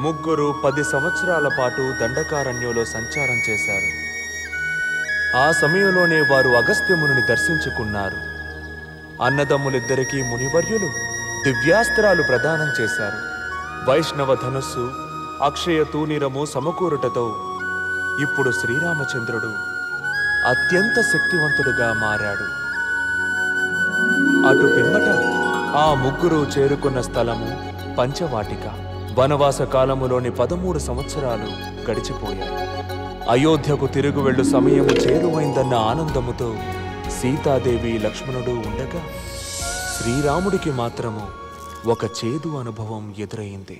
ముగ్గురు 10 సంవత్సరాల పాటు దండకారణ్యంలో సంచారం చేశారు. ఆ సమయంలోనే వారు అగస్త్యముని దర్శించుకున్నారు. అన్నదమ్ములిద్దరికీ మునివర్యులు దివ్యాస్త్రాలు ప్రదానం చేశారు. వైష్ణవ ధనుస్సు, అక్షయ తూనిరము సమకూరుటతో ఇప్పుడు శ్రీరామచంద్రుడు అత్యంత శక్తివంతుడుగా మారాడు. అటు పిమ్మట ఆ ముగ్గురు చేరుకున్న స్థలము పంచవాటిక. వనవాస కాలములోని 13 సంవత్సరాలు గడిచిపోయాయి. అయోధ్యకు తిరుగు వెళ్ళు సమయము చేరువైందన్న ఆనందముతో సీతాదేవి లక్ష్మణుడు ఉండగా శ్రీరాముడికి మాత్రము ఒక చేదు అనుభవం ఎదురైంది.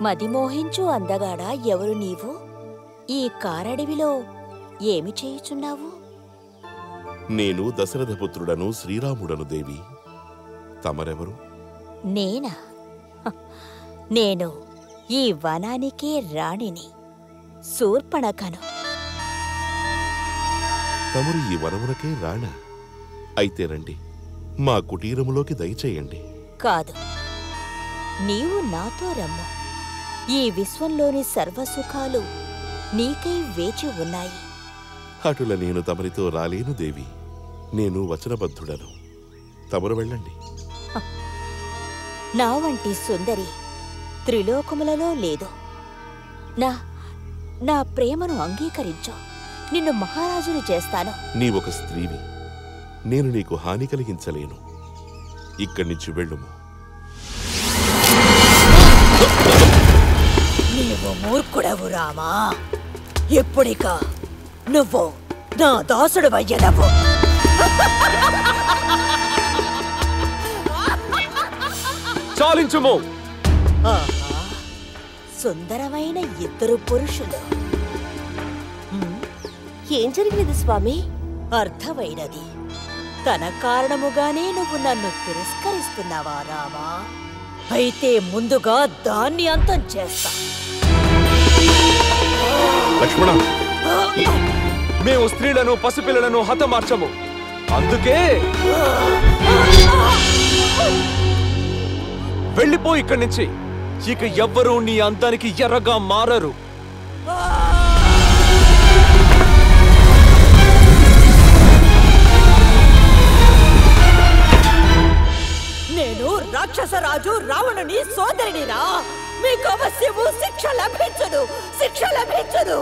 మదిమోహించు అందగాడా, ఎవరు నీవు? ఈ కారడవిలో ఏమి చేయుచున్నావు? నేను దశరథపుత్రుడను శ్రీరాముడను దేవి. తమరెవరు? నేనా? నేను ఈ వనానికే రాణిని, శూర్పణఖను. తమరు ఈ వనమునకే రాణా? అయితే రండి, మా కుటీరములోకి దయచేయండి. కాదు, నీవు నాతో రమ్ము. ఈ విశ్వంలోని సర్వసుఖాలు నీకై వేచి ఉన్నాయి. అటుల నేను తమరితో రాలేను దేవి. నేను వచనబద్ధుడను. తమరు వెళ్ళండి. నా వంటి సుందరి త్రిలోకములలో లేదు. నా ప్రేమను అంగీకరించు, నిన్ను మహారాజుని చేస్తాను. నీవొక స్త్రీవి, నేను నీకు హాని కలిగించలేను. ఇక్కడి నుంచి వెళ్ళుము. నీవు మూర్ఖుడవు రామా. ఎప్పుడిక నువ్వు నా దాసుడు అయ్యడవు. చాలించుము. సుందరమైన ఇద్దరు పురుషులు. ఏం జరిగినది స్వామి? అర్థమైనది. తన కారణముగానే నువ్వు నన్ను తిరస్కరిస్తున్నావా రామా? అయితే ముందుగా దాన్ని అంతం చేస్తా. లక్ష్మణ, మేము స్త్రీలను పసిపిల్లలను హతమార్చము. అందుకే వెళ్ళిపో ఇక్కడి నుంచి. ఇక ఎవ్వరూ నీ అందానికి ఎర్రగా మారరు. నేను రాక్షసరాజు రావణుని సోదరినిరా. మీకు అవశ్యము శిక్ష లభించదు, శిక్ష లభించదు.